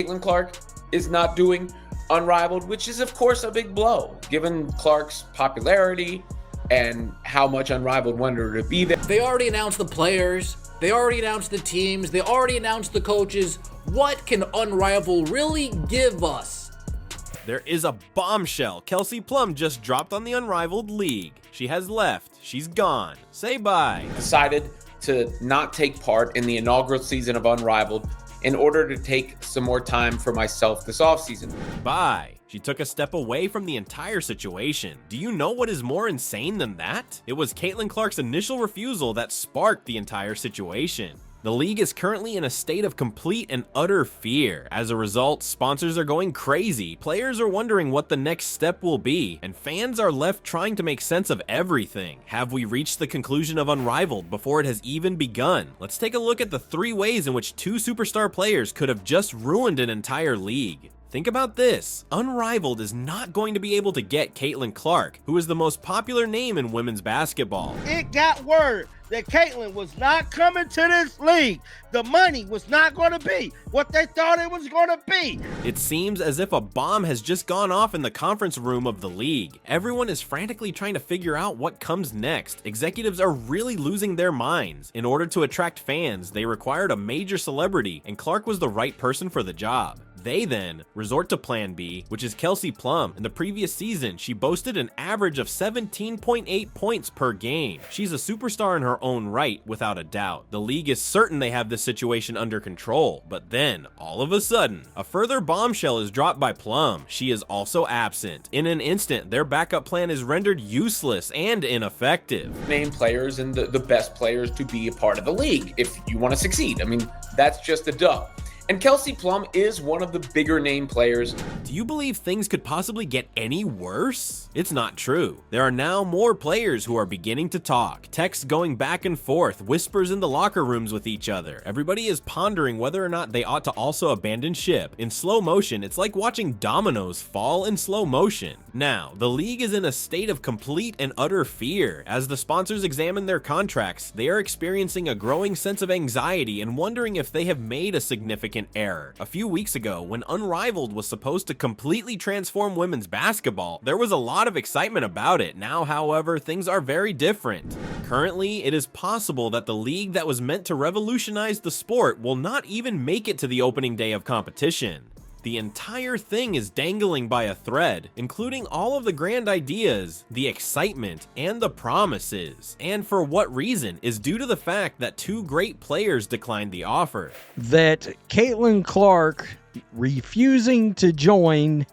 Caitlin Clark is not doing Unrivaled, which is of course a big blow given Clark's popularity and how much Unrivaled wanted her to be there. They already announced the players, they already announced the teams, they already announced the coaches. What can Unrivaled really give us? There is a bombshell Kelsey Plum just dropped on the Unrivaled League. She has left. She's gone. Say bye. Decided to not take part in the inaugural season of Unrivaled in order to take some more time for myself this offseason. Bye. She took a step away from the entire situation. Do you know what is more insane than that? It was Caitlin Clark's initial refusal that sparked the entire situation. The league is currently in a state of complete and utter fear. As a result, sponsors are going crazy, players are wondering what the next step will be, and fans are left trying to make sense of everything. Have we reached the conclusion of Unrivaled before it has even begun? Let's take a look at the 3 ways in which 2 superstar players could have just ruined an entire league. Think about this. Unrivaled is not going to be able to get Caitlin Clark, who is the most popular name in women's basketball. It got word that Caitlin was not coming to this league. The money was not going to be what they thought it was going to be. It seems as if a bomb has just gone off in the conference room of the league. Everyone is frantically trying to figure out what comes next. Executives are really losing their minds. In order to attract fans, they required a major celebrity, and Clark was the right person for the job. They then resort to plan B, which is Kelsey Plum. In the previous season, she boasted an average of 17.8 points per game. She's a superstar in her own right, without a doubt. The league is certain they have this situation under control, but then, all of a sudden, a further bombshell is dropped by Plum. She is also absent. In an instant, their backup plan is rendered useless and ineffective. Name players and the best players to be a part of the league if you want to succeed. I mean, that's just a duh. And Kelsey Plum is one of the bigger name players. Do you believe things could possibly get any worse? It's not true. There are now more players who are beginning to talk. Texts going back and forth, whispers in the locker rooms with each other. Everybody is pondering whether or not they ought to also abandon ship. In slow motion, it's like watching dominoes fall in slow motion. Now, the league is in a state of complete and utter fear. As the sponsors examine their contracts, they are experiencing a growing sense of anxiety and wondering if they have made a significant error. A few weeks ago, when Unrivaled was supposed to completely transform women's basketball, there was a lot of excitement about it. Now, however, things are very different. Currently, it is possible that the league that was meant to revolutionize the sport will not even make it to the opening day of competition. The entire thing is dangling by a thread, including all of the grand ideas, the excitement, and the promises. And for what reason is due to the fact that 2 great players declined the offer. That Caitlin Clark refusing to join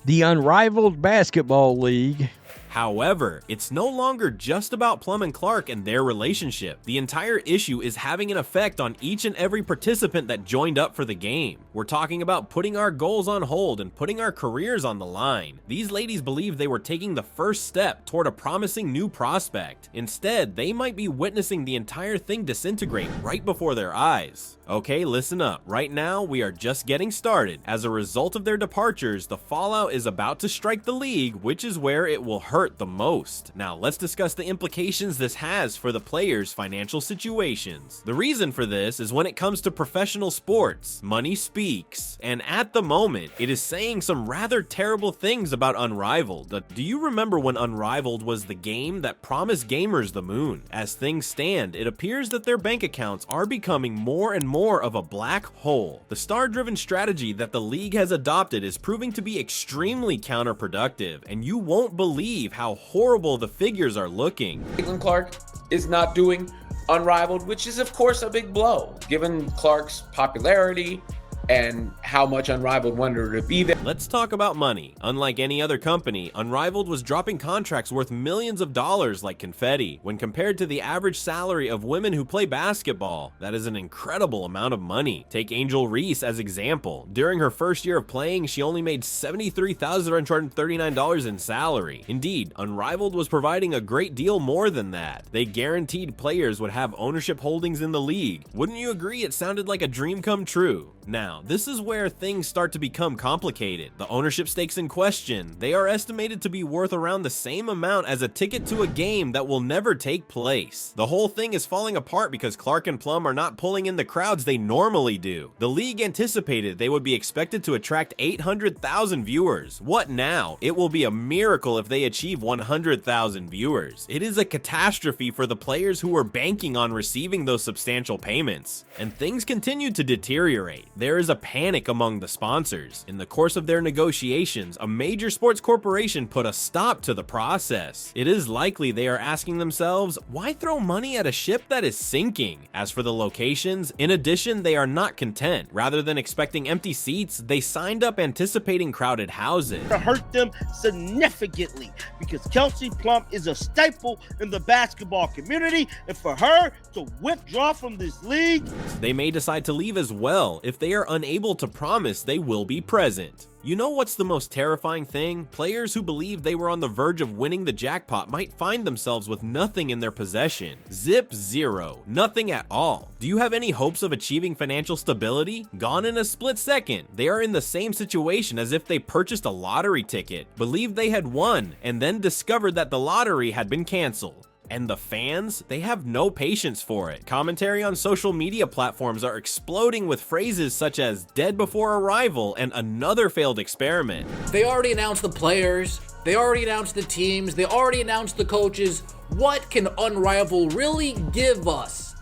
the Unrivaled Basketball League. However, it's no longer just about Plum and Clark and their relationship. The entire issue is having an effect on each and every participant that joined up for the game. We're talking about putting our goals on hold and putting our careers on the line. These ladies believe they were taking the first step toward a promising new prospect. Instead, they might be witnessing the entire thing disintegrate right before their eyes. Okay, listen up. Right now, we are just getting started. As a result of their departures, the fallout is about to strike the league, which is where it will hurt the most. Now, let's discuss the implications this has for the players' financial situations. The reason for this is when it comes to professional sports, money speaks. And at the moment, it is saying some rather terrible things about Unrivaled. Do you remember when Unrivaled was the game that promised gamers the moon? As things stand, it appears that their bank accounts are becoming more and more of a black hole. The star-driven strategy that the league has adopted is proving to be extremely counterproductive, and you won't believe how horrible the figures are looking. Caitlin Clark is not doing Unrivaled, which is of course a big blow given Clark's popularity and how much Unrivaled wanted her to be there. Let's talk about money. Unlike any other company, Unrivaled was dropping contracts worth millions of dollars like confetti. When compared to the average salary of women who play basketball, that is an incredible amount of money. Take Angel Reese as example. During her first year of playing, she only made $73,139 in salary. Indeed, Unrivaled was providing a great deal more than that. They guaranteed players would have ownership holdings in the league. Wouldn't you agree it sounded like a dream come true? Now, Now, this is where things start to become complicated. The ownership stakes in question, they are estimated to be worth around the same amount as a ticket to a game that will never take place. The whole thing is falling apart because Clark and Plum are not pulling in the crowds they normally do. The league anticipated they would be expected to attract 800,000 viewers. What now? It will be a miracle if they achieve 100,000 viewers. It is a catastrophe for the players who were banking on receiving those substantial payments. And things continue to deteriorate. There is a panic among the sponsors. In the course of their negotiations, a major sports corporation put a stop to the process. It is likely they are asking themselves, why throw money at a ship that is sinking? As for the locations, in addition, they are not content. Rather than expecting empty seats, they signed up anticipating crowded houses. To hurt them significantly because Kelsey Plum is a staple in the basketball community, and for her to withdraw from this league, they may decide to leave as well if they are unable to promise they will be present. You know what's the most terrifying thing? Players who believe they were on the verge of winning the jackpot might find themselves with nothing in their possession. Zip zero. Nothing at all. Do you have any hopes of achieving financial stability? Gone in a split second. They are in the same situation as if they purchased a lottery ticket, believed they had won, and then discovered that the lottery had been canceled. And the fans, they have no patience for it. Commentary on social media platforms are exploding with phrases such as dead before arrival and another failed experiment. They already announced the players, they already announced the teams, they already announced the coaches. What can Unrivaled really give us?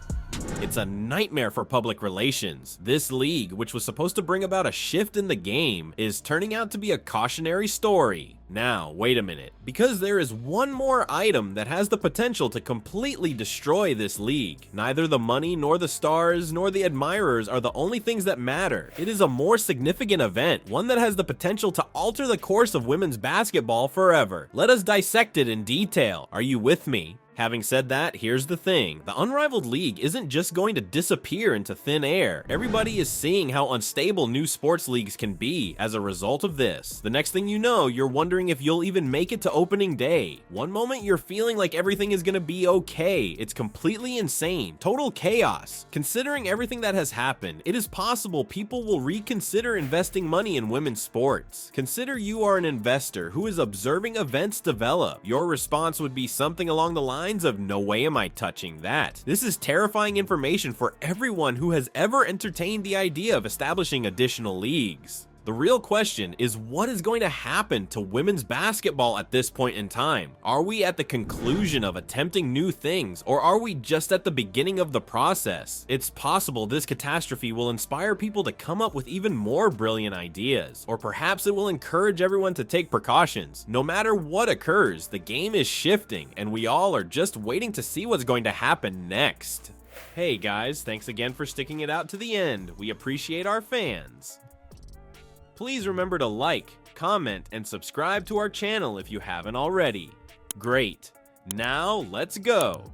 It's a nightmare for public relations. This league, which was supposed to bring about a shift in the game, is turning out to be a cautionary story. Now, wait a minute, because there is one more item that has the potential to completely destroy this league. Neither the money, nor the stars, nor the admirers are the only things that matter. It is a more significant event, one that has the potential to alter the course of women's basketball forever. Let us dissect it in detail. Are you with me? Having said that, here's the thing. The Unrivaled League isn't just going to disappear into thin air. Everybody is seeing how unstable new sports leagues can be as a result of this. The next thing you know, you're wondering if you'll even make it to opening day. One moment you're feeling like everything is gonna be okay. It's completely insane. Total chaos. Considering everything that has happened, it is possible people will reconsider investing money in women's sports. Consider you are an investor who is observing events develop. Your response would be something along the lines of no way am I touching that. This is terrifying information for everyone who has ever entertained the idea of establishing additional leagues. The real question is what is going to happen to women's basketball at this point in time? Are we at the conclusion of attempting new things, or are we just at the beginning of the process? It's possible this catastrophe will inspire people to come up with even more brilliant ideas, or perhaps it will encourage everyone to take precautions. No matter what occurs, the game is shifting, and we all are just waiting to see what's going to happen next. Hey guys, thanks again for sticking it out to the end. We appreciate our fans. Please remember to like, comment, and subscribe to our channel if you haven't already. Great. Now, let's go.